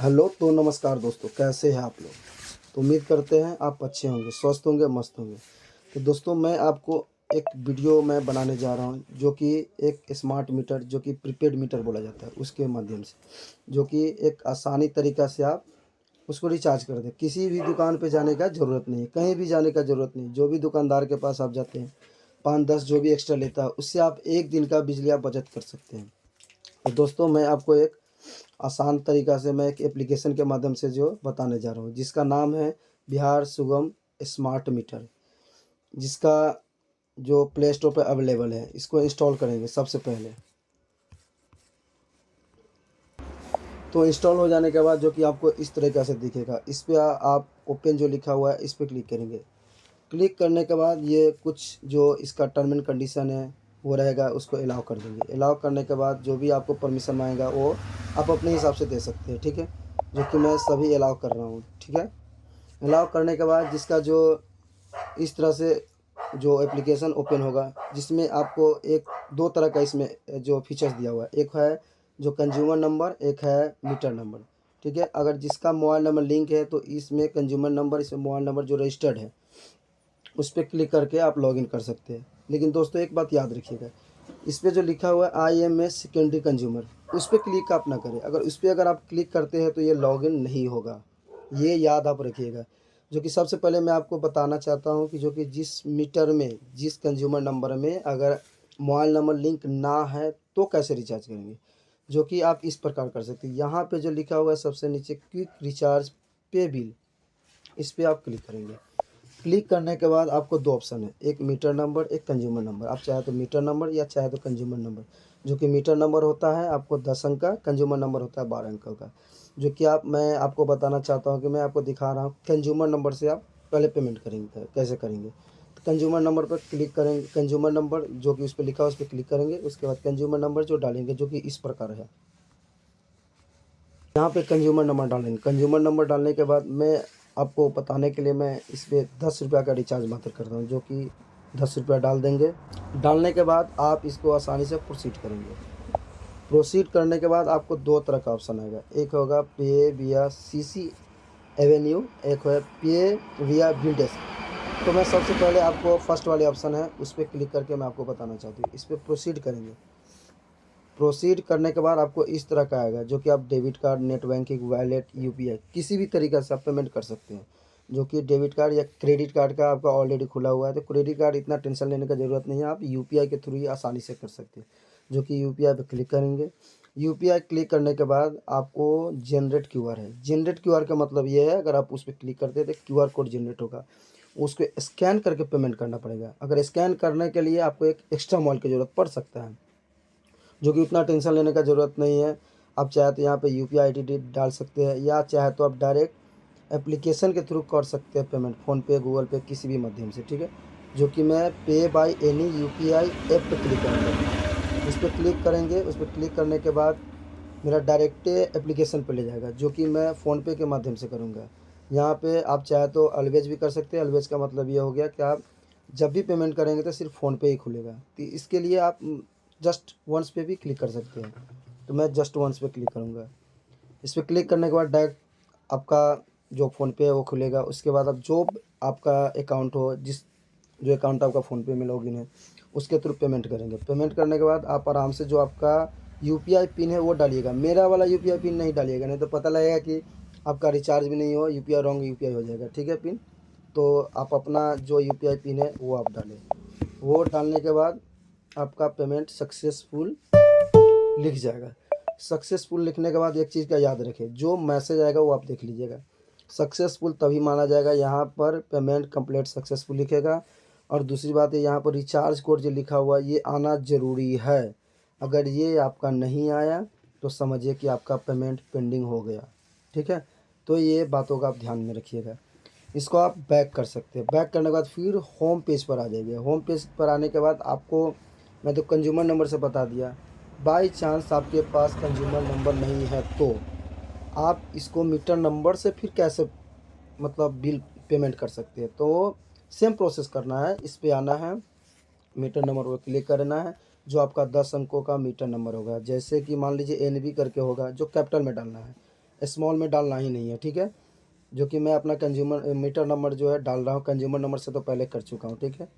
Hello तो नमस्कार दोस्तों, कैसे हैं आप लोग। तो उम्मीद करते हैं आप अच्छे होंगे, स्वस्थ होंगे, मस्त होंगे। तो दोस्तों, मैं आपको एक वीडियो मैं बनाने जा रहा हूं, जो कि एक स्मार्ट मीटर, जो कि प्रीपेड मीटर बोला जाता है, उसके माध्यम से, जो कि एक आसानी तरीक़ा से आप उसको रिचार्ज कर दें। किसी भी दुकान पे जाने का ज़रूरत नहीं है, कहीं भी जाने का ज़रूरत नहीं। जो भी दुकानदार के पास आप जाते हैं, 5-10 जो भी एक्स्ट्रा लेता है, उससे आप 1 दिन का बिजली आप बचत कर सकते हैं। तो दोस्तों, मैं आपको एक आसान तरीक़ा से मैं एक एप्लीकेशन के माध्यम से जो बताने जा रहा हूँ, जिसका नाम है बिहार सुगम स्मार्ट मीटर, जिसका जो प्ले स्टोर पर अवेलेबल है। इसको इंस्टॉल करेंगे सबसे पहले। तो इंस्टॉल हो जाने के बाद जो कि आपको इस तरीक़ा से दिखेगा, इस पर आप ओपन जो लिखा हुआ है इस पर क्लिक करेंगे। क्लिक करने के बाद ये कुछ जो इसका टर्म एंड कंडीशन है वो रहेगा, उसको अलाउ कर देंगे। अलाउ करने के बाद जो भी आपको परमिशन मांगेगा वो आप अपने हिसाब से दे सकते हैं, ठीक है। जो कि मैं सभी अलाउ कर रहा हूँ, ठीक है। अलाउ करने के बाद जिसका जो इस तरह से जो एप्लीकेशन ओपन होगा, जिसमें आपको एक दो तरह का इसमें जो फीचर्स दिया हुआ है, एक है जो कंज्यूमर नंबर, एक है मीटर नंबर, ठीक है। अगर जिसका मोबाइल नंबर लिंक है तो इसमें कंज्यूमर नंबर, इसमें मोबाइल नंबर जो रजिस्टर्ड है उस पर क्लिक करके आप लॉगिन कर सकते हैं। लेकिन दोस्तों, एक बात याद रखिएगा, इस पर जो लिखा हुआ है IMS सेकेंडरी कंज्यूमर, उस पर क्लिक आप ना करें। अगर आप क्लिक करते हैं तो ये लॉगिन नहीं होगा, ये याद आप रखिएगा। जो कि सबसे पहले मैं आपको बताना चाहता हूँ कि जो कि जिस मीटर में, जिस कंज्यूमर नंबर में अगर मोबाइल नंबर लिंक ना है तो कैसे रिचार्ज करेंगे, जो कि आप इस प्रकार कर सकते हैं। यहाँ पे जो लिखा हुआ है सबसे नीचे, क्विक रिचार्ज पे बिल, इस पर आप क्लिक करेंगे। क्लिक करने के बाद आपको दो ऑप्शन है, एक मीटर नंबर, एक कंज्यूमर नंबर। आप चाहे तो मीटर नंबर या चाहे तो कंज्यूमर नंबर। जो कि मीटर नंबर होता है आपको 10 अंक का, कंज्यूमर नंबर होता है 12 अंक का। जो कि मैं आपको बताना चाहता हूँ कि मैं आपको दिखा रहा हूँ कंज्यूमर नंबर से आप पहले पेमेंट करेंगे, कैसे करेंगे। तो कंज्यूमर नंबर पर क्लिक करेंगे, कंज्यूमर नंबर जो कि उस पर लिखा है उस पर क्लिक करेंगे। उसके बाद कंज्यूमर नंबर जो डालेंगे, जो कि इस प्रकार है, यहाँ पे कंज्यूमर नंबर डालेंगे। कंज्यूमर नंबर डालने के बाद मैं आपको बताने के लिए मैं इस पर 10 रुपये का रिचार्ज मात्र करता हूँ, जो कि 10 रुपया डाल देंगे। डालने के बाद आप इसको आसानी से प्रोसीड करेंगे। प्रोसीड करने के बाद आपको दो तरह का ऑप्शन आएगा, एक होगा पे विया CC एवेन्यू, एक है पे विया बिल्डेस्क। तो मैं सबसे पहले आपको फर्स्ट वाले ऑप्शन है उस पर क्लिक करके मैं आपको बताना चाहती हूँ। इस पर प्रोसीड करेंगे। प्रोसीड करने के बाद आपको इस तरह का आएगा, जो कि आप debit card, net banking, wallet, UPI किसी भी तरीक़े से आप पेमेंट कर सकते हैं। जो कि डेबिट कार्ड या क्रेडिट कार्ड का आपका ऑलरेडी खुला हुआ है तो क्रेडिट कार्ड इतना टेंशन लेने का ज़रूरत नहीं है, आप UPI के थ्रू ही आसानी से कर सकते हैं। जो कि UPI पे क्लिक करेंगे। UPI क्लिक करने के बाद आपको जनरेट QR है। जनरेट QR का मतलब ये है, अगर आप उस पर क्लिक करते हैं तो QR कोड जनरेट होगा, उसको स्कैन करके पेमेंट करना पड़ेगा। अगर स्कैन करने के लिए आपको एक एक्स्ट्रा मोबाइल की ज़रूरत पड़ सकता है, जो कि उतना टेंशन लेने का ज़रूरत नहीं है। आप चाहे तो यहाँ पे UPI ID डाल सकते हैं, या चाहे तो आप डायरेक्ट एप्लीकेशन के थ्रू कर सकते हैं पेमेंट, फ़ोनपे, गूगल पे, किसी भी माध्यम से, ठीक है। जो कि मैं पे बाय एनी UPI ऐप पे क्लिक करूँगा। उस पर क्लिक करेंगे। उस पर क्लिक करने के बाद मेरा डायरेक्ट एप्लीकेशन पे ले जाएगा, जो कि मैं फ़ोनपे के माध्यम से करूँगा। यहाँ पे आप चाहे तो अलवेज भी कर सकते हैं। अलवेज का मतलब ये हो गया कि आप जब भी पेमेंट करेंगे तो सिर्फ फ़ोनपे ही खुलेगा। तो इसके लिए आप जस्ट वंस पे भी क्लिक कर सकते हैं। तो मैं जस्ट वंस पे क्लिक करूँगा। इस पर क्लिक करने के बाद डायरेक्ट आपका जो फ़ोनपे है वो खुलेगा। उसके बाद आप जो आपका अकाउंट हो, जो अकाउंट आपका फ़ोनपे में लॉगिन है, उसके थ्रू पेमेंट करेंगे। पेमेंट करने के बाद आप आराम से जो आपका UPI पिन है वो डालिएगा। मेरा वाला UPI पिन नहीं डालिएगा, नहीं तो पता लगेगा कि आपका रिचार्ज भी नहीं हो, UPI रॉन्ग UPI हो जाएगा, ठीक है पिन। तो आप अपना जो UPI पिन है वो आप डालें। वो डालने के बाद आपका पेमेंट सक्सेसफुल लिख जाएगा। सक्सेसफुल लिखने के बाद एक चीज़ का याद रखें, जो मैसेज आएगा वो आप देख लीजिएगा। सक्सेसफुल तभी माना जाएगा, यहाँ पर पेमेंट कंप्लीट सक्सेसफुल लिखेगा। और दूसरी बात है, यहाँ पर रिचार्ज कोड जो लिखा हुआ है ये आना ज़रूरी है। अगर ये आपका नहीं आया तो समझिए कि आपका पेमेंट पेंडिंग हो गया, ठीक है। तो ये बातों का आप ध्यान में रखिएगा। इसको आप बैक कर सकते हैं। बैक करने के बाद फिर होम पेज पर आ जाइए। होम पेज पर आने के बाद आपको मैं तो कंज्यूमर नंबर से बता दिया। बाई चांस आपके पास कंज्यूमर नंबर नहीं है तो आप इसको मीटर नंबर से फिर कैसे मतलब बिल पेमेंट कर सकते हैं। तो सेम प्रोसेस करना है। इस पे आना है, मीटर नंबर पर क्लिक करना है, जो आपका 10 अंकों का मीटर नंबर होगा। जैसे कि मान लीजिए NB करके होगा, जो कैपिटल में डालना है। स्मॉल में डालना ही नहीं है, ठीक है। जो कि मैं अपना कंज्यूमर मीटर नंबर जो है डाल रहा हूँ, कंज्यूमर नंबर से तो पहले कर चुका हूँ, ठीक है।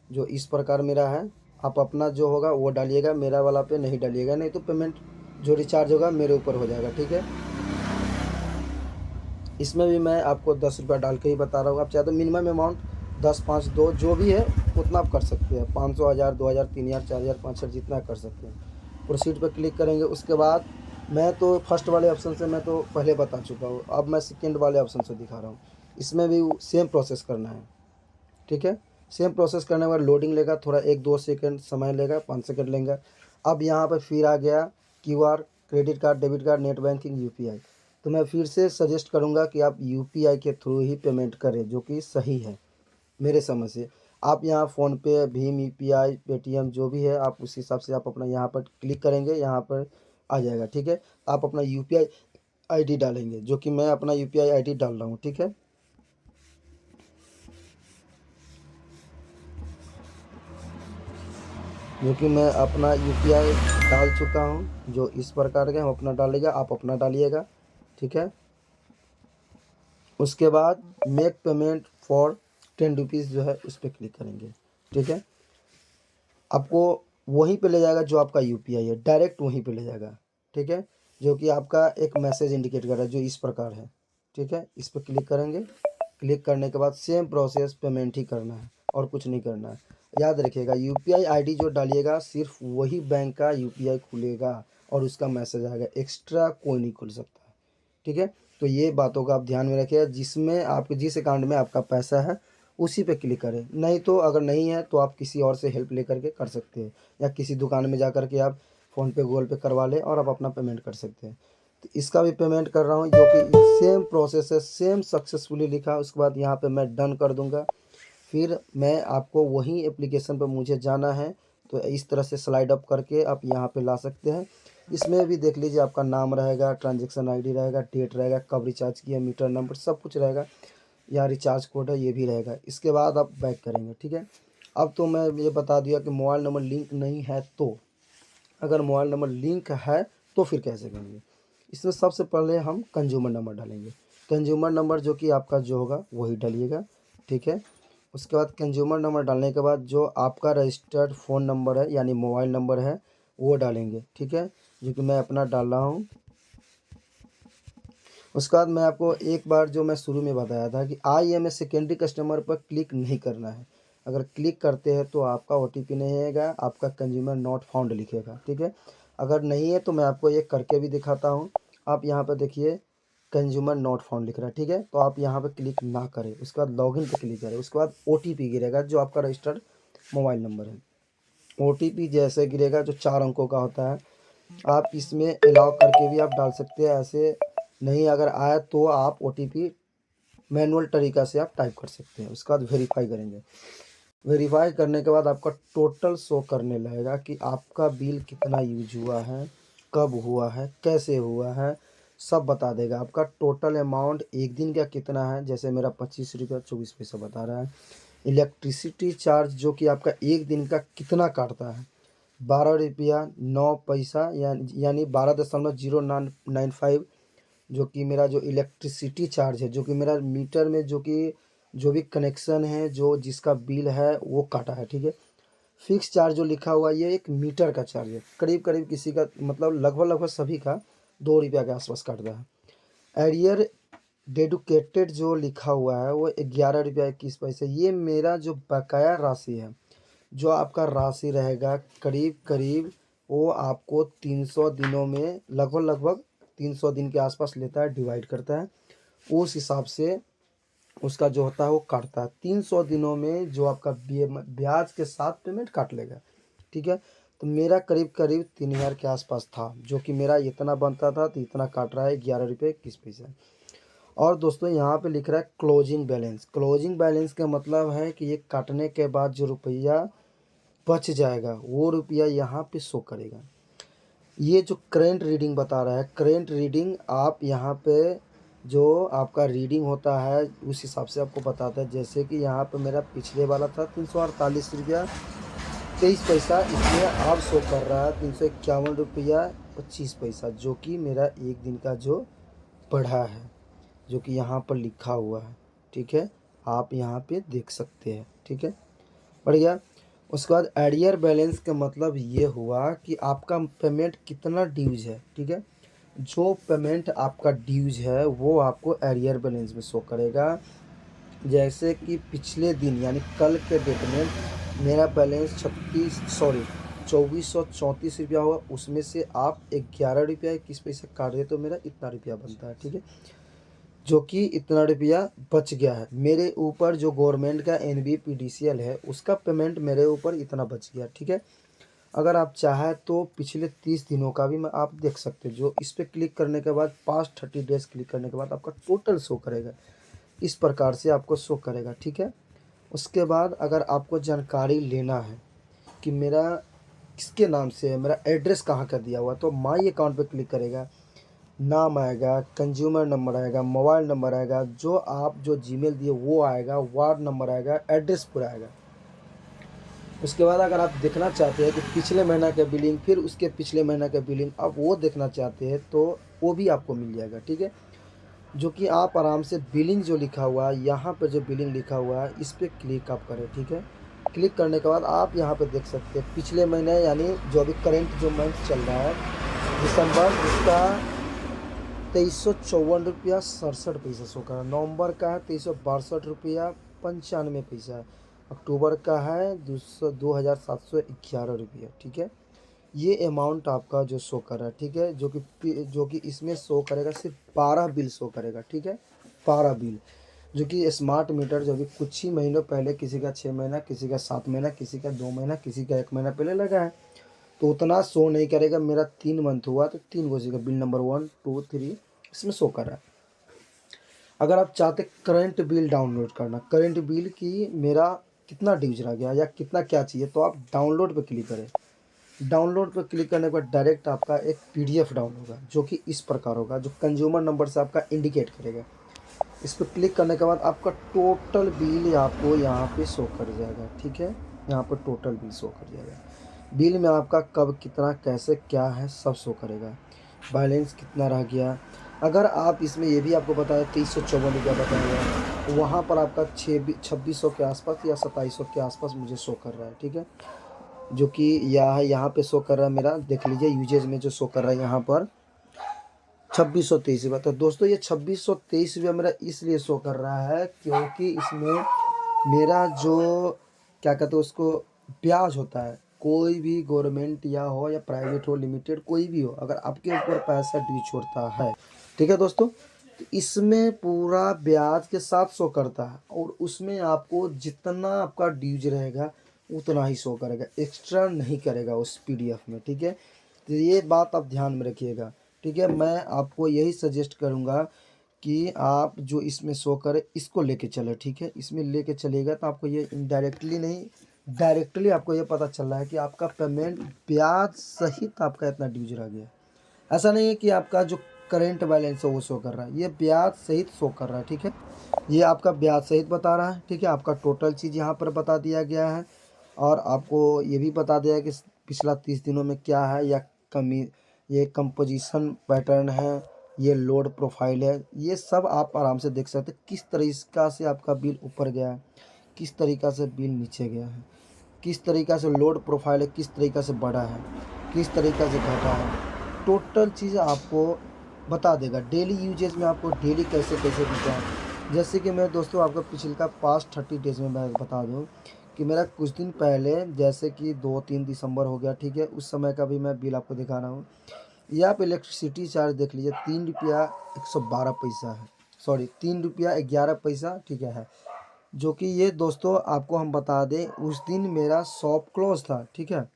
जो इस प्रकार मेरा है, आप अपना जो होगा वो डालिएगा, मेरा वाला पे नहीं डालिएगा, नहीं तो पेमेंट जो रिचार्ज होगा मेरे ऊपर हो जाएगा, ठीक है। इसमें भी मैं आपको 10 रुपया डाल के ही बता रहा हूँ। आप चाहे तो मिनिमम अमाउंट 10, 5, 2 जो भी है उतना आप कर सकते हैं, 500, 1000, 2000, 3000, 4000, 5000 जितना कर सकते हैं। प्रोसीड पर क्लिक करेंगे। उसके बाद मैं तो फर्स्ट वाले ऑप्शन से मैं तो पहले बता चुका हूँ, अब मैं सेकेंड वाले ऑप्शन से दिखा रहा हूँ। इसमें भी सेम प्रोसेस करना है, ठीक है। सेम प्रोसेस करने के बाद लोडिंग लेगा, थोड़ा 1-2 सेकंड समय लेगा, 5 सेकंड लेंगे। अब यहाँ पर फिर आ गया QR, credit card, debit card, net banking, UPI. तो मैं फिर से सजेस्ट करूँगा कि आप यूपीआई के थ्रू ही पेमेंट करें, जो कि सही है मेरे समझ से। आप यहाँ फ़ोनपे, भीम, यूपीआई, पेटीएम जो भी है आप उस हिसाब से आप अपना यहाँ पर क्लिक करेंगे, यहाँ पर आ जाएगा, ठीक है। आप अपना यूपीआई आईडी डालेंगे, जो कि मैं अपना यूपीआई आईडी डाल रहा हूँ, ठीक है। जो कि मैं अपना यूपीआई डाल चुका हूँ, जो इस प्रकार के हम अपना डालेगा, आप अपना डालिएगा, ठीक है। उसके बाद मेक पेमेंट फॉर 10 रुपीज़ जो है उस पर क्लिक करेंगे, ठीक है। आपको वहीं पे ले जाएगा जो आपका यूपीआई है, डायरेक्ट वहीं पे ले जाएगा, ठीक है। जो कि आपका एक मैसेज इंडिकेट कर रहा है जो इस प्रकार है, ठीक है। इस पर क्लिक करेंगे। क्लिक करने के बाद सेम प्रोसेस, पेमेंट ही करना है और कुछ नहीं करना है। याद रखिएगा यूपीआई आईडी जो डालिएगा सिर्फ वही बैंक का यूपीआई खुलेगा और उसका मैसेज आएगा, एक्स्ट्रा कोई नहीं खुल सकता, ठीक है। तो ये बातों का आप ध्यान में रखिएगा, जिसमें आपके जिस अकाउंट में आपका पैसा है उसी पे क्लिक करें। नहीं तो अगर नहीं है तो आप किसी और से हेल्प लेकर के कर सकते हैं, या किसी दुकान में जा कर के आप फ़ोनपे, गूगल पे करवा लें और आप अपना पेमेंट कर सकते हैं। तो इसका भी पेमेंट कर रहा हूँ, जो कि सेम प्रोसेस है, सेम सक्सेसफुली लिखा। उसके बाद यहाँ पे मैं डन कर दूँगा। फिर मैं आपको वही एप्लीकेशन पर मुझे जाना है, तो इस तरह से स्लाइड अप करके आप यहाँ पे ला सकते हैं। इसमें भी देख लीजिए आपका नाम रहेगा, ट्रांजैक्शन आईडी रहेगा, डेट रहेगा, कब रिचार्ज किया, मीटर नंबर सब कुछ रहेगा, या रिचार्ज कोड है ये भी रहेगा। इसके बाद आप बैक करेंगे, ठीक है। अब तो मैं ये बता दिया कि मोबाइल नंबर लिंक नहीं है, तो अगर मोबाइल नंबर लिंक है तो फिर कैसे करेंगे। इसमें सबसे पहले हम कंज्यूमर नंबर डालेंगे। कंज्यूमर नंबर जो कि आपका जो होगा वही डालिएगा, ठीक है। उसके बाद कंज्यूमर नंबर डालने के बाद जो आपका रजिस्टर्ड फ़ोन नंबर है यानी मोबाइल नंबर है वो डालेंगे, ठीक है। जो कि मैं अपना डाल रहा हूँ। उसके बाद मैं आपको एक बार जो मैं शुरू में बताया था कि I am a secondary customer पर क्लिक नहीं करना है। अगर क्लिक करते हैं तो आपका ओटीपी नहीं आएगा, आपका कंज्यूमर नॉट फाउंड लिखेगा, ठीक है। अगर नहीं है तो मैं आपको एक करके भी दिखाता हूँ। आप यहाँ पर देखिए कंज्यूमर नॉट फाउंड लिख रहा है, ठीक है। तो आप यहाँ पर क्लिक ना करें, उसके बाद लॉगिन पर क्लिक करें। उसके बाद ओटीपी गिरेगा जो आपका रजिस्टर्ड मोबाइल नंबर है। ओटीपी जैसे गिरेगा जो 4 अंकों का होता है, आप इसमें अलाउ करके भी आप डाल सकते हैं। ऐसे नहीं अगर आया तो आप ओटीपी मैनुअल तरीक़ा से आप टाइप कर सकते हैं। उसके बाद वेरीफाई करेंगे। वेरीफाई करने के बाद आपका टोटल शो करने लगेगा कि आपका बिल कितना यूज हुआ है, कब हुआ है, कैसे हुआ है, सब बता देगा। आपका टोटल अमाउंट एक दिन का कितना है, जैसे मेरा 25 रुपया 24 पैसा बता रहा है। इलेक्ट्रिसिटी चार्ज जो कि आपका एक दिन का कितना काटता है, 12 रुपया 9 पैसा, यानी 12.0995, जो कि मेरा जो इलेक्ट्रिसिटी चार्ज है, जो कि मेरा मीटर में जो कि जो भी कनेक्शन है, जो जिसका बिल है वो काटा है, ठीक है। फिक्स चार्ज जो लिखा हुआ है ये एक मीटर का चार्ज है, करीब करीब किसी का मतलब लगभग सभी का 2 रुपया के आसपास काटता है। एरियर डेडिकेटेड जो लिखा हुआ है वो 11 रुपया 21 पैसे। ये मेरा जो बकाया राशि है, जो आपका राशि रहेगा करीब करीब वो आपको 300 दिनों में लगभग 300 दिन के आसपास लेता है, डिवाइड करता है। उस हिसाब से उसका जो होता है वो काटता है। 300 दिनों में जो आपका ब्याज के साथ पेमेंट काट लेगा, ठीक है। तो मेरा करीब करीब 3000 के आसपास था, जो कि मेरा इतना बनता था तो इतना काट रहा है 11 रुपये 21 पैसे। और दोस्तों यहाँ पे लिख रहा है क्लोजिंग बैलेंस। क्लोजिंग बैलेंस का मतलब है कि ये काटने के बाद जो रुपया बच जाएगा वो रुपया यहाँ पे शो करेगा। ये जो करंट रीडिंग बता रहा है, करंट रीडिंग आप यहाँ पे जो आपका रीडिंग होता है उस हिसाब से आपको बताता है। जैसे कि यहाँ पे मेरा पिछले वाला था 348 रुपया 23 पैसा, इसमें आप शो कर रहा है 351 रुपया 25 पैसा, जो कि मेरा एक दिन का जो बढ़ा है, जो कि यहाँ पर लिखा हुआ है। ठीक है, आप यहाँ पे देख सकते हैं। ठीक है, बढ़ गया। उसके बाद एरियर बैलेंस का मतलब ये हुआ कि आपका पेमेंट कितना ड्यूज है। ठीक है, जो पेमेंट आपका ड्यूज है वो आपको एरियर बैलेंस में शो करेगा। जैसे कि पिछले दिन यानी कल के डेट में मेरा बैलेंस 2434 रुपया हुआ, उसमें से आप 11 रुपया 21 पैसे काट दे तो मेरा इतना रुपया बनता है। ठीक है, जो कि इतना रुपया बच गया है मेरे ऊपर। जो गवर्नमेंट का NBPDCL है उसका पेमेंट मेरे ऊपर इतना बच गया। ठीक है, अगर आप चाहें तो पिछले 30 दिनों का भी मैं आप देख सकते हैं। जो इस पर क्लिक करने के बाद पास्ट 30 डेज क्लिक करने के बाद आपका टोटल शो करेगा, इस प्रकार से आपको शो करेगा। ठीक है, उसके बाद अगर आपको जानकारी लेना है कि मेरा किसके नाम से है, मेरा एड्रेस कहाँ का दिया हुआ है, तो माई अकाउंट पे क्लिक करेगा। नाम आएगा, कंज्यूमर नंबर आएगा, मोबाइल नंबर आएगा, जो आप जो जीमेल दिए वो आएगा, वार्ड नंबर आएगा, एड्रेस पूरा आएगा। उसके बाद अगर आप देखना चाहते हैं कि पिछले महीना का बिलिंग, फिर उसके पिछले महीना का बिलिंग, आप वो देखना चाहते हैं तो वो भी आपको मिल जाएगा। ठीक है, जो कि आप आराम से बिलिंग जो लिखा हुआ है यहाँ पर, जो बिलिंग लिखा हुआ है इस पर क्लिक आप करें। ठीक है, क्लिक करने के बाद आप यहाँ पे देख सकते हैं पिछले महीने यानी जो अभी करंट जो मंथ चल रहा है दिसंबर, इसका 2354 रुपया 67 पैसा शो कर रहा है। नवंबर का है 2362 रुपया 95 पैसा। अक्टूबर का है 2711 रुपया। ठीक है, ये अमाउंट आपका जो शो कर रहा है। ठीक है, जो कि इसमें शो करेगा सिर्फ 12 बिल शो करेगा। ठीक है, 12 बिल, जो कि स्मार्ट मीटर जो भी कुछ ही महीनों पहले, किसी का 6 महीना, किसी का 7 महीना, किसी का 2 महीना, किसी का 1 महीना पहले लगा है, तो उतना शो नहीं करेगा। मेरा 3 मंथ हुआ तो 3 गो का बिल नंबर 1 2 3 इसमें शो कर रहा है। अगर आप चाहते करंट बिल डाउनलोड करना, करंट बिल की मेरा कितना ड्यूज रह गया या कितना क्या चाहिए, तो आप डाउनलोड पर क्लिक करें। डाउनलोड पर क्लिक करने के बाद डायरेक्ट आपका एक PDF डाउन होगा, जो कि इस प्रकार होगा, जो कंज्यूमर नंबर से आपका इंडिकेट करेगा। इस पर क्लिक करने के बाद आपका टोटल बिल आपको यहाँ पे शो कर जाएगा। ठीक है, यहाँ पर टोटल बिल शो कर जाएगा। बिल में आपका कब कितना कैसे क्या है सब शो करेगा, बैलेंस कितना रह गया। अगर आप इसमें ये भी आपको बताया 2354 रुपया बताया, वहाँ पर आपका 2600 के आसपास या 2700 के आसपास मुझे शो कर रहा है। ठीक है, जो कि यहाँ पे शो कर रहा है मेरा, देख लीजिए यूजेज में जो शो कर रहा है यहाँ पर 2623 रुपया। तो दोस्तों ये 2623 रुपया मेरा इसलिए शो कर रहा है क्योंकि इसमें मेरा जो क्या कहते हैं उसको ब्याज होता है। कोई भी गवर्नमेंट या हो या प्राइवेट हो, लिमिटेड कोई भी हो, अगर आपके ऊपर पैसा ड्यू छोड़ता है, ठीक है दोस्तों, तो इसमें पूरा ब्याज के साथ शो करता है और उसमें आपको जितना आपका ड्यूज रहेगा उतना ही शो करेगा, एक्स्ट्रा नहीं करेगा उस PDF में। ठीक है, तो ये बात आप ध्यान में रखिएगा। ठीक है, मैं आपको यही सजेस्ट करूँगा कि आप जो इसमें शो करे इसको लेके चले। ठीक है, इसमें लेके चलेगा तो आपको ये इनडायरेक्टली नहीं डायरेक्टली आपको ये पता चल रहा है कि आपका पेमेंट ब्याज सहित आपका इतना ड्यूज रह गया। ऐसा नहीं है कि आपका जो करेंट बैलेंस है वो शो कर रहा है, ये ब्याज सहित शो कर रहा है। ठीक है, ये आपका ब्याज सहित बता रहा है। ठीक है, आपका टोटल चीज़ यहाँ पर बता दिया गया है और आपको ये भी बता दिया है कि पिछला 30 दिनों में क्या है या कमी, ये कंपोजिशन पैटर्न है, ये लोड प्रोफाइल है, ये सब आप आराम से देख सकते हैं किस तरीका से आपका बिल ऊपर गया है, किस तरीका से बिल नीचे गया है, किस तरीका से लोड प्रोफाइल है, किस तरीका से बढ़ा है, किस तरीका से घटा है। टोटल चीज़ आपको बता देगा। डेली यूजेज में आपको डेली कैसे कैसे दिखा है। जैसे कि मैं दोस्तों आपको पिछले का पास्ट 30 डेज में मैं बता दूं कि मेरा कुछ दिन पहले जैसे कि 2-3 दिसंबर हो गया। ठीक है, उस समय का भी मैं बिल आपको दिखा रहा हूँ। यहाँ पे इलेक्ट्रिसिटी चार्ज देख लीजिए 3 रुपया 112 पैसा है, सॉरी 3 रुपया 11 पैसा। ठीक है, जो कि ये दोस्तों आपको हम बता दें उस दिन मेरा शॉप क्लोज था। ठीक है,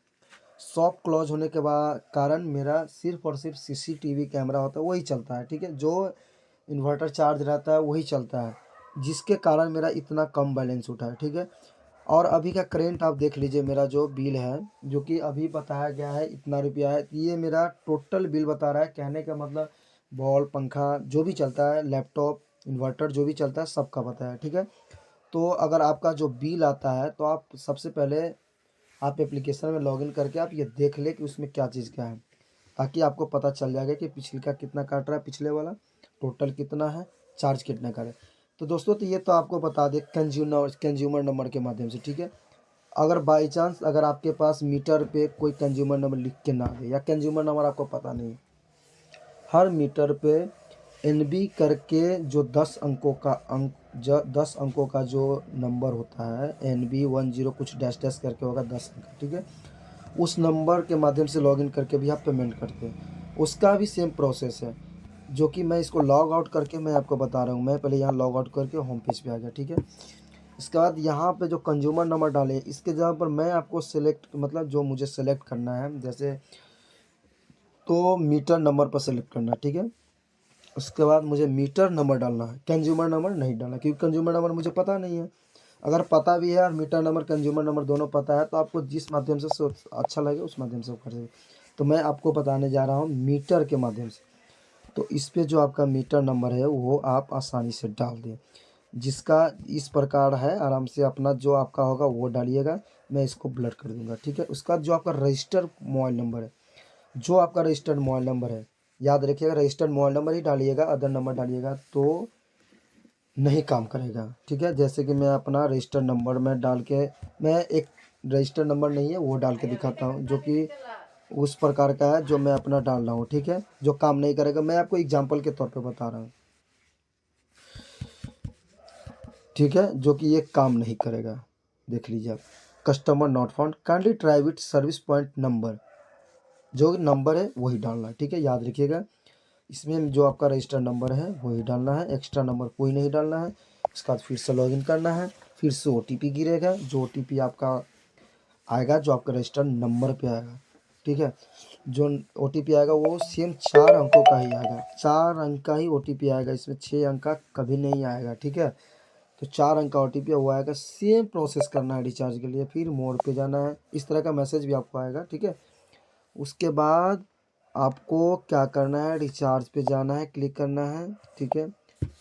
शॉप क्लोज होने के बाद कारण मेरा सिर्फ और सिर्फ CCTV कैमरा होता है वही चलता है। ठीक है, जो इन्वर्टर चार्ज रहता है वही चलता है, जिसके कारण मेरा इतना कम बैलेंस उठा है। ठीक है, और अभी का करेंट आप देख लीजिए, मेरा जो बिल है जो कि अभी बताया गया है इतना रुपया है, ये मेरा टोटल बिल बता रहा है। कहने का मतलब बॉल पंखा जो भी चलता है, लैपटॉप इन्वर्टर जो भी चलता है सबका बताया है। ठीक है, तो अगर आपका जो बिल आता है तो आप सबसे पहले आप एप्लीकेशन में लॉगिन करके आप ये देख ले कि उसमें क्या चीज़ क्या है, ताकि आपको पता चल जाएगा कि पिछले का कितना काट रहा है पिछले वाला, टोटल कितना है, चार्ज कितना का है। तो दोस्तों तो ये तो आपको बता दें कंज्यूमर नंबर के माध्यम से, ठीक है। अगर बाई चांस अगर आपके पास मीटर पे कोई कंज्यूमर नंबर लिख के ना दे या कंज्यूमर नंबर आपको पता नहीं, हर मीटर पे एनबी करके जो 10 अंकों का जो नंबर होता है, NB10 कुछ डैश डैश करके होगा 10 अंक, ठीक है। उस नंबर के माध्यम से लॉगिन करके भी आप पेमेंट करते हैं। उसका भी सेम प्रोसेस है, जो कि मैं इसको लॉग आउट करके मैं आपको बता रहा हूँ। मैं पहले यहाँ लॉग आउट करके होम पेज पे आ गया, ठीक है। इसके बाद यहाँ पे जो कंज्यूमर नंबर डाले, इसके जगह पर मैं आपको सेलेक्ट मतलब जो मुझे सेलेक्ट करना है, जैसे तो मीटर नंबर पर सेलेक्ट करना है, ठीक है। उसके बाद मुझे मीटर नंबर डालना है, कंज्यूमर नंबर नहीं डालना, क्योंकि कंज्यूमर नंबर मुझे पता नहीं है। अगर पता भी है और मीटर नंबर कंज्यूमर नंबर दोनों पता है, तो आपको जिस माध्यम से अच्छा लगे उस माध्यम से कर सकते। तो मैं आपको बताने जा रहा हूँ मीटर के माध्यम से। तो इस पे जो आपका मीटर नंबर है वो आप आसानी से डाल दें, जिसका इस प्रकार है। आराम से अपना जो आपका होगा वो डालिएगा, मैं इसको ब्लर कर दूंगा, ठीक है। उसका जो आपका रजिस्टर्ड मोबाइल नंबर है, जो आपका रजिस्टर्ड मोबाइल नंबर है, याद रखिएगा रजिस्टर्ड मोबाइल नंबर ही डालिएगा, अदर नंबर डालिएगा तो नहीं काम करेगा, ठीक है। जैसे कि मैं अपना रजिस्टर्ड नंबर में डाल के, मैं एक रजिस्टर्ड नंबर नहीं है वो डाल के दिखाता हूँ, जो कि उस प्रकार का है जो मैं अपना डाल रहा हूँ, ठीक है। जो काम नहीं करेगा, मैं आपको एग्जांपल के तौर पे बता रहा हूँ, ठीक है, जो कि ये काम नहीं करेगा। देख लीजिए आप, customer not found, kindly try with service point number, जो नंबर है वही डालना है, ठीक है। याद रखिएगा इसमें जो आपका रजिस्टर्ड नंबर है वही डालना है, एक्स्ट्रा नंबर कोई नहीं डालना है। उसके बाद फिर से लॉगिन करना है, फिर से OTP गिरेगा, जो OTP आपका आएगा जो आपका रजिस्टर्ड नंबर पे आएगा, ठीक है। जो OTP आएगा वो सेम 4 अंकों का ही आएगा, 4 अंक का ही OTP आएगा, इसमें 6 अंक का कभी नहीं आएगा, ठीक है। तो 4 अंक का OTP वो आएगा। सेम प्रोसेस करना है रिचार्ज के लिए, फिर मोड पे जाना है, इस तरह का मैसेज भी आपको आएगा, ठीक है। उसके बाद आपको क्या करना है, रिचार्ज पे जाना है, क्लिक करना है, ठीक है।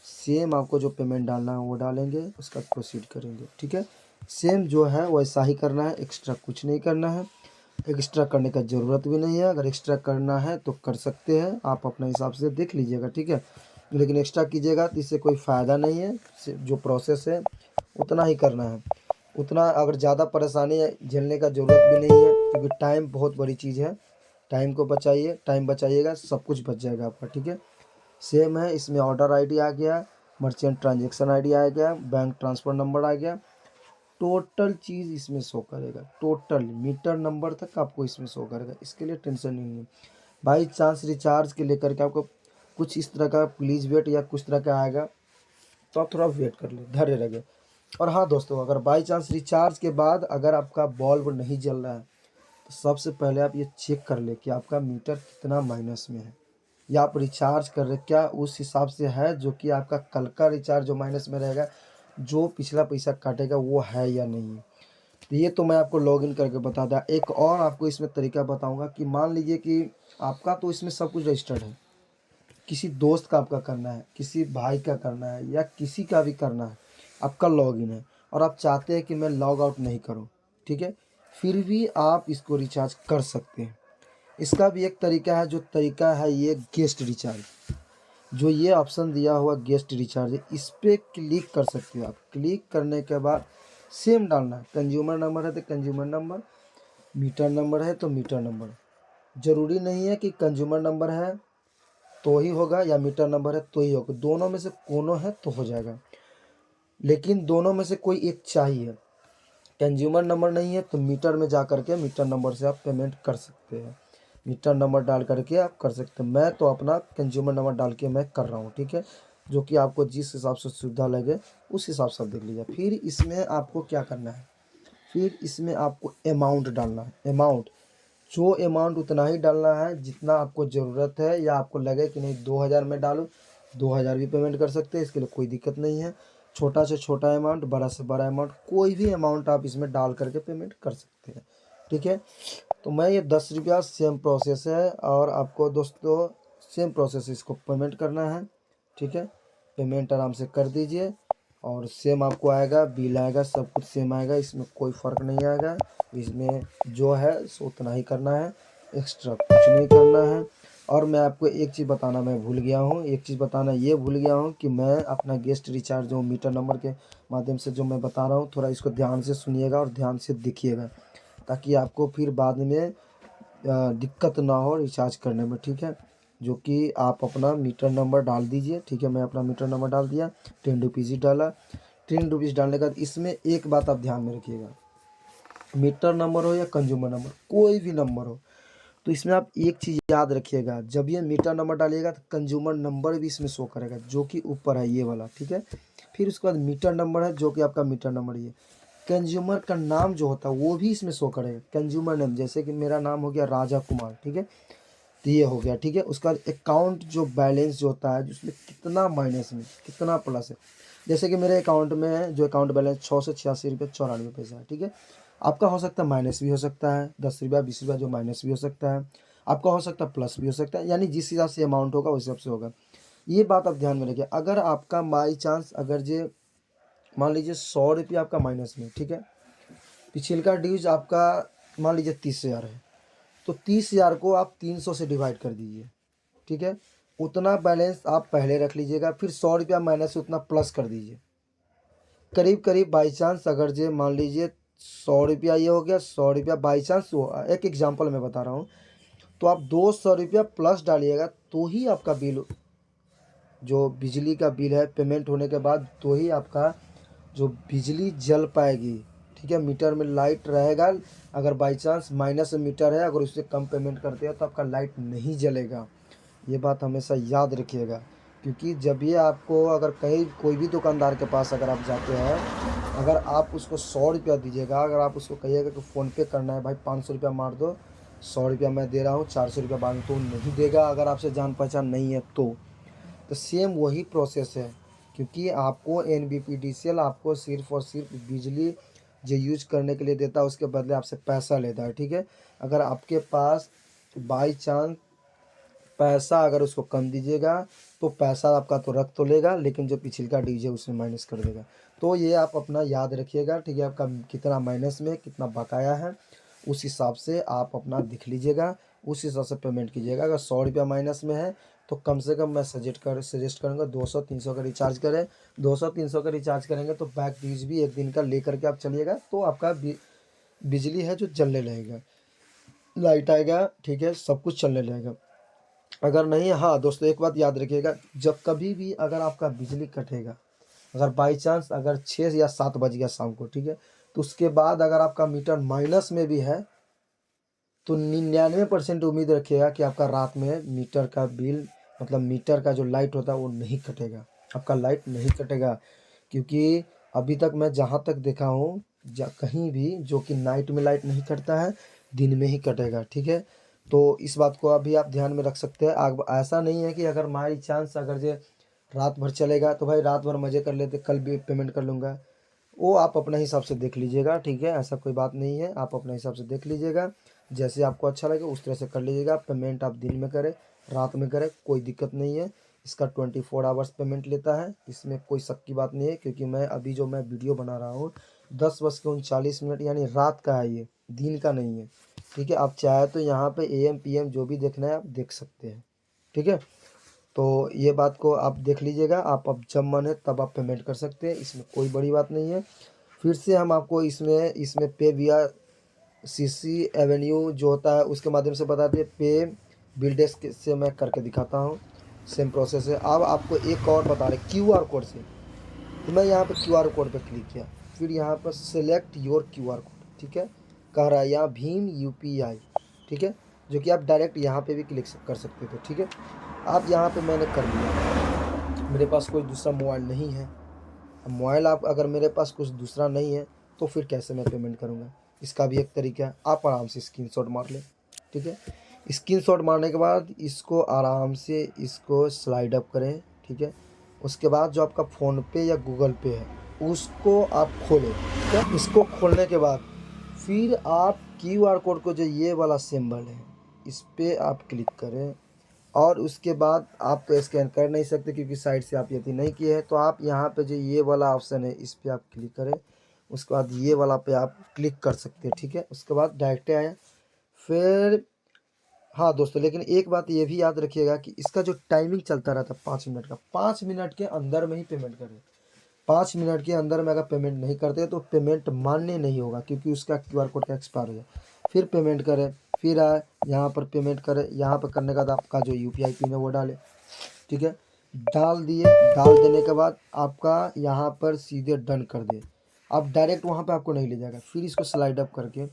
सेम आपको जो पेमेंट डालना है वो डालेंगे, उसका प्रोसीड करेंगे, ठीक है। सेम जो है वैसा ही करना है, एक्स्ट्रा कुछ नहीं करना है। एक्स्ट्रा करने का ज़रूरत भी नहीं है, अगर एक्स्ट्रा करना है तो कर सकते हैं, आप अपने हिसाब से देख लीजिएगा, ठीक है। लेकिन एक्स्ट्रा कीजिएगा तो इससे कोई फ़ायदा नहीं है, जो प्रोसेस है उतना ही करना है। उतना अगर ज़्यादा परेशानी झेलने का ज़रूरत भी नहीं है, क्योंकि टाइम बहुत बड़ी चीज़ है। टाइम को बचाइए, टाइम बचाइएगा, सब कुछ बच जाएगा आपका, ठीक है। सेम है, इसमें ऑर्डर आईडी आ गया, मर्चेंट ट्रांजैक्शन आईडी आ गया, बैंक ट्रांसफ़र नंबर आ गया, टोटल चीज़ इसमें शो करेगा, टोटल मीटर नंबर तक आपको इसमें शो करेगा। इसके लिए टेंशन नहीं है। बाई चांस रिचार्ज के लेकर के आपको कुछ इस तरह का प्लीज़ वेट या कुछ तरह का आएगा, तो आप थोड़ा वेट कर ले, धैर्य रखें। और हाँ दोस्तों, अगर बाई चांस रिचार्ज के बाद अगर आपका बल्ब नहीं जल रहा है, तो सबसे पहले आप ये चेक कर ले कि आपका मीटर कितना माइनस में है, या आप रिचार्ज कर रहे क्या उस हिसाब से है, जो कि आपका कल का रिचार्ज जो माइनस में रहेगा, जो पिछला पैसा काटेगा वो है या नहीं है। तो ये तो मैं आपको लॉगिन करके बता दूँ। एक और आपको इसमें तरीका बताऊंगा कि मान लीजिए कि आपका तो इसमें सब कुछ रजिस्टर्ड है, किसी दोस्त का आपका करना है, किसी भाई का करना है, या किसी का भी करना है, आपका लॉगिन है और आप चाहते हैं कि मैं लॉग आउट नहीं करूं, ठीक है, फिर भी आप इसको रिचार्ज कर सकते हैं। इसका भी एक तरीका है, जो तरीका है ये गेस्ट रिचार्ज, जो ये ऑप्शन दिया हुआ गेस्ट रिचार्ज है, इस पर क्लिक कर सकते हो आप। क्लिक करने के बाद सेम डालना है, कंज्यूमर नंबर है तो कंज्यूमर नंबर, मीटर नंबर है तो मीटर नंबर। ज़रूरी नहीं है कि कंज्यूमर नंबर है तो ही होगा या मीटर नंबर है तो ही होगा, दोनों में से कोनो है तो हो जाएगा, लेकिन दोनों में से कोई एक चाहिए। कंज्यूमर नंबर नहीं है तो मीटर में जा करके मीटर नंबर से आप पेमेंट कर सकते हैं, मीटर नंबर डाल करके आप कर सकते हैं। मैं तो अपना कंज्यूमर नंबर डाल के मैं कर रहा हूँ, ठीक है। जो कि आपको जिस हिसाब से सुविधा लगे उस हिसाब से आप देख लीजिए। फिर इसमें आपको क्या करना है, फिर इसमें आपको अमाउंट डालना है। अमाउंट, जो अमाउंट उतना ही डालना है जितना आपको ज़रूरत है, या आपको लगे कि नहीं 2000 में डालूँ, 2000 भी पेमेंट कर सकते हैं, इसके लिए कोई दिक्कत नहीं है। छोटा से छोटा अमाउंट, बड़ा से बड़ा अमाउंट, कोई भी अमाउंट आप इसमें डाल करके पेमेंट कर सकते हैं, ठीक है। तो मैं ये 10 रुपया सेम प्रोसेस है, और आपको दोस्तों सेम प्रोसेस इसको पेमेंट करना है, ठीक है। पेमेंट आराम से कर दीजिए और सेम आपको आएगा, बिल आएगा, सब कुछ सेम आएगा, इसमें कोई फ़र्क नहीं आएगा। इसमें जो है सो उतना ही करना है, एक्स्ट्रा कुछ नहीं करना है। और मैं आपको एक चीज़ बताना मैं भूल गया हूँ, एक चीज़ बताना ये भूल गया हूँ कि मैं अपना गेस्ट रिचार्ज जो मीटर नंबर के माध्यम से जो मैं बता रहा हूँ, थोड़ा इसको ध्यान से सुनिएगा और ध्यान से देखिएगा, ताकि आपको फिर बाद में दिक्कत ना हो रिचार्ज करने में, ठीक है। जो कि आप अपना मीटर नंबर डाल दीजिए, ठीक है। मैं अपना मीटर नंबर डाल दिया, 10 रुपीज़ ही डाला। 10 रुपीज़ डालने के बाद इसमें एक बात आप ध्यान में रखिएगा, मीटर नंबर हो या कंज्यूमर नंबर, कोई भी नंबर हो, तो इसमें आप एक चीज़ याद रखिएगा, जब ये मीटर नंबर डालिएगा तो कंज्यूमर नंबर भी इसमें शो करेगा, जो कि ऊपर है ये वाला, ठीक है। फिर उसके बाद मीटर नंबर है, जो कि आपका मीटर नंबर ये कंज्यूमर का नाम जो होता है वो भी इसमें शो करेगा, कंज्यूमर नेम। जैसे कि मेरा नाम हो गया राजा कुमार, ठीक है, तो ये हो गया, ठीक है। उसका अकाउंट जो बैलेंस जो होता है, जिसमें कितना माइनस में कितना प्लस है, जैसे कि मेरे अकाउंट में जो अकाउंट बैलेंस 686 रुपये 94 पैसा है, ठीक है। आपका हो सकता है माइनस भी हो सकता है, 10 रुपया 20 रुपया जो माइनस भी हो सकता है, आपका हो सकता है प्लस भी हो सकता है, यानी जिस हिसाब से अमाउंट होगा उस हिसाब से होगा। ये बात आप ध्यान में रखिए। अगर आपका बाई चांस अगर जे मान लीजिए 100 रुपया आपका माइनस में, ठीक है, पिछले ड्यूज आपका मान लीजिए 30,000 है, तो 30,000 को आप 300 से डिवाइड कर दीजिए, ठीक है। उतना बैलेंस आप पहले रख लीजिएगा, फिर 100 रुपया माइनस से उतना प्लस कर दीजिए, करीब करीब बाई चांस अगर जे मान लीजिए 100 रुपया ये हो गया, 100 रुपया बाई चांस एक एग्जाम्पल मैं बता रहा हूँ, तो आप 200 रुपया प्लस डालिएगा तो ही आपका बिल, जो बिजली का बिल है, पेमेंट होने के बाद तो ही आपका जो बिजली जल पाएगी, ठीक है। मीटर में लाइट रहेगा, अगर बाई चांस माइनस मीटर है, अगर उससे कम पेमेंट करते हैं तो आपका लाइट नहीं जलेगा। ये बात हमेशा याद रखिएगा, क्योंकि जब ये आपको अगर कहीं कोई भी दुकानदार के पास अगर आप जाते हैं, अगर आप उसको 100 रुपया दीजिएगा, अगर आप उसको कहिएगा कि फ़ोनपे करना है भाई 500 रुपया मार दो, 100 रुपया मैं दे रहा हूँ, 400 रुपया बाद में, तो नहीं देगा अगर आपसे जान पहचान नहीं है तो सेम वही प्रोसेस है, क्योंकि आपको NBPDCL आपको सिर्फ और सिर्फ बिजली जो यूज करने के लिए देता है, उसके बदले आपसे पैसा लेता है, ठीक है। अगर आपके पास बाई चांस पैसा अगर उसको कम दीजिएगा तो पैसा आपका तो रख तो लेगा, लेकिन जो पिछले का ड्यूज है उसमें माइनस कर देगा। तो ये आप अपना याद रखिएगा, ठीक है। आपका कितना माइनस में कितना बकाया है, उस हिसाब से आप अपना दिख लीजिएगा, उस हिसाब से पेमेंट कीजिएगा। अगर 100 रुपया माइनस में है तो कम से कम मैं सजेस्ट करूँगा 200-300 का रिचार्ज करें। 200-300 का रिचार्ज करेंगे तो बैक ड्यूज भी एक दिन का ले करके आप चलिएगा, तो आपका बिजली है जो चलने लगेगा, लाइट आएगा, ठीक है, सब कुछ चलने लगेगा। अगर नहीं, हाँ दोस्तों एक बात याद रखिएगा, जब कभी भी अगर आपका बिजली कटेगा, अगर बाई चांस अगर 6 या 7 बज गया शाम को, ठीक है, तो उसके बाद अगर आपका मीटर माइनस में भी है तो 99% उम्मीद रखिएगा कि आपका रात में मीटर का बिल, मतलब मीटर का जो लाइट होता है वो नहीं कटेगा, आपका लाइट नहीं कटेगा। क्योंकि अभी तक मैं जहाँ तक देखा हूँ, कहीं भी जो कि नाइट में लाइट नहीं कटता है, दिन में ही कटेगा, ठीक है। तो इस बात को अभी आप ध्यान में रख सकते हैं। ऐसा नहीं है कि अगर बाई चांस अगर जे रात भर चलेगा तो भाई रात भर मज़े कर लेते, कल भी पेमेंट कर लूँगा, वो आप अपने हिसाब से देख लीजिएगा, ठीक है। ऐसा कोई बात नहीं है, आप अपने हिसाब से देख लीजिएगा, जैसे आपको अच्छा लगे उस तरह से कर लीजिएगा। पेमेंट आप दिन में करें रात में करें कोई दिक्कत नहीं है, इसका 24 आवर्स पेमेंट लेता है, इसमें कोई शक की बात नहीं है। क्योंकि मैं अभी जो मैं वीडियो बना रहा हूँ 10:39 यानी रात का है, ये दिन का नहीं है, ठीक है। आप चाहे तो यहाँ पे AM PM जो भी देखना है आप देख सकते हैं, ठीक है। तो ये बात को आप देख लीजिएगा, आप अब जब मन है तब आप पेमेंट कर सकते हैं, इसमें कोई बड़ी बात नहीं है। फिर से हम आपको इसमें पे विया CC एवेन्यू जो होता है उसके माध्यम से बताते हैं, पे बिल डेस्क से मैं करके दिखाता हूँ, सेम प्रोसेस है। अब आपको एक और बता रहे QR कोड से, तो मैं यहाँ पे QR कोड पे क्लिक किया, फिर यहाँ पर सेलेक्ट योर QR कोड, ठीक है, कह रहा है यहाँ भीम UPI, ठीक है, जो कि आप डायरेक्ट यहाँ पे भी क्लिक कर सकते थे, ठीक है। आप यहाँ पे मैंने कर लिया, मेरे पास कोई दूसरा मोबाइल नहीं है। अब मोबाइल आप अगर मेरे पास कुछ दूसरा नहीं है तो फिर कैसे मैं पेमेंट करूँगा, इसका भी एक तरीका है, आप आराम से स्क्रीनशॉट मार लें, ठीक है। स्क्रीनशॉट मारने के बाद इसको आराम से इसको स्लाइड अप करें, ठीक है। उसके बाद जो आपका फ़ोनपे या गूगल पे है उसको आप खोलें, ठीक है। इसको खोलने के बाद फिर आप QR कोड को जो ये वाला सिंबल है इस पर आप क्लिक करें, और उसके बाद आप तो स्कैन कर नहीं सकते क्योंकि साइड से आप यदि नहीं किए हैं, तो आप यहाँ पे जो ये वाला ऑप्शन है इस पर आप क्लिक करें, उसके बाद ये वाला पे आप क्लिक कर सकते हैं, ठीक है। उसके बाद डायरेक्ट आया, फिर हाँ दोस्तों, लेकिन एक बात ये भी याद रखिएगा कि इसका जो टाइमिंग चलता रहता है 5 मिनट का, 5 मिनट के अंदर में ही पेमेंट करें। 5 मिनट के अंदर में अगर पेमेंट नहीं करते तो पेमेंट मान्य नहीं होगा, क्योंकि उसका QR कोड का एक्सपायर हो जाए। फिर पेमेंट करें, फिर आए यहाँ पर पेमेंट करें, यहाँ पर करने के बाद आपका जो UPI पिन है वो डालें, ठीक है। डाल दिए, डाल देने के बाद आपका यहाँ पर सीधे डन कर दिए। अब डायरेक्ट वहाँ पे आपको नहीं ले जाएगा, फिर इसको स्लाइड अप करके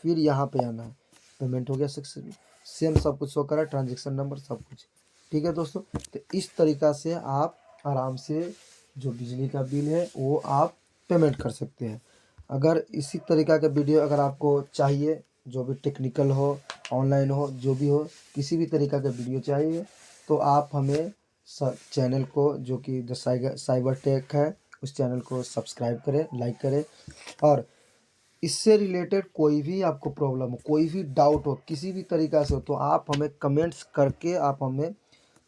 फिर यहाँ पे आना है। पेमेंट हो गया सक्सेसफुल, सेम सब कुछ शो करा, ट्रांजेक्शन नंबर सब कुछ, ठीक है दोस्तों। तो इस तरीक़ा से आप आराम से जो बिजली का बिल है वो आप पेमेंट कर सकते हैं। अगर इसी तरीक़ा का वीडियो अगर आपको चाहिए, जो भी टेक्निकल हो, ऑनलाइन हो, जो भी हो, किसी भी तरीक़ा का वीडियो चाहिए तो आप हमें चैनल को, जो कि द साइबर टेक है, उस चैनल को सब्सक्राइब करें, लाइक करें। और इससे रिलेटेड कोई भी आपको प्रॉब्लम हो, कोई भी डाउट हो, किसी भी तरीक़ा से हो, तो आप हमें कमेंट्स करके आप हमें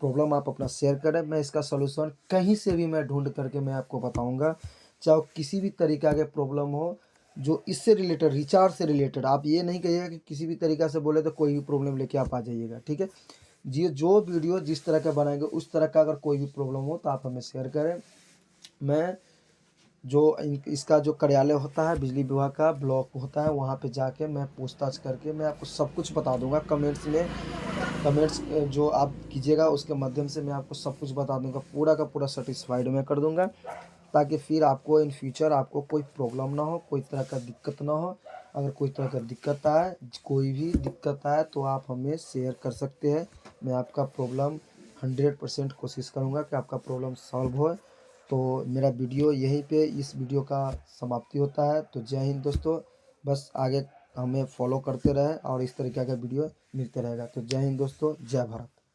प्रॉब्लम आप अपना शेयर करें। मैं इसका सलूशन कहीं से भी मैं ढूंढ करके मैं आपको बताऊंगा। चाहे किसी भी तरीक़ा के प्रॉब्लम हो जो इससे रिलेटेड, रिचार्ज से रिलेटेड, आप ये नहीं कहिएगा कि किसी भी तरीक़ा से बोले तो कोई भी प्रॉब्लम लेके आप आ जाइएगा, ठीक है। जी, जो वीडियो जिस तरह का बनाएंगे उस तरह का अगर कोई भी प्रॉब्लम हो तो आप हमें शेयर करें। मैं जो इसका जो कार्यालय होता है बिजली विभाग का, ब्लॉक होता है, वहाँ पे जाके मैं पूछताछ करके मैं आपको सब कुछ बता दूंगा। कमेंट्स में, कमेंट्स जो आप कीजिएगा उसके माध्यम से मैं आपको सब कुछ बता दूंगा, पूरा का पूरा सेटिस्फाइड मैं कर दूंगा, ताकि फिर आपको इन फ्यूचर आपको कोई प्रॉब्लम ना हो, कोई तरह का दिक्कत ना हो। अगर कोई तरह का दिक्कत आए, कोई भी दिक्कत आए तो आप हमें शेयर कर सकते हैं। मैं आपका प्रॉब्लम 100% कोशिश करूँगा कि आपका प्रॉब्लम सॉल्व हो। तो मेरा वीडियो यहीं पे, इस वीडियो का समाप्ति होता है। तो जय हिंद दोस्तों, बस आगे हमें फॉलो करते रहें और इस तरीके का वीडियो मिलते रहेगा। तो जय हिंद दोस्तों, जय भारत।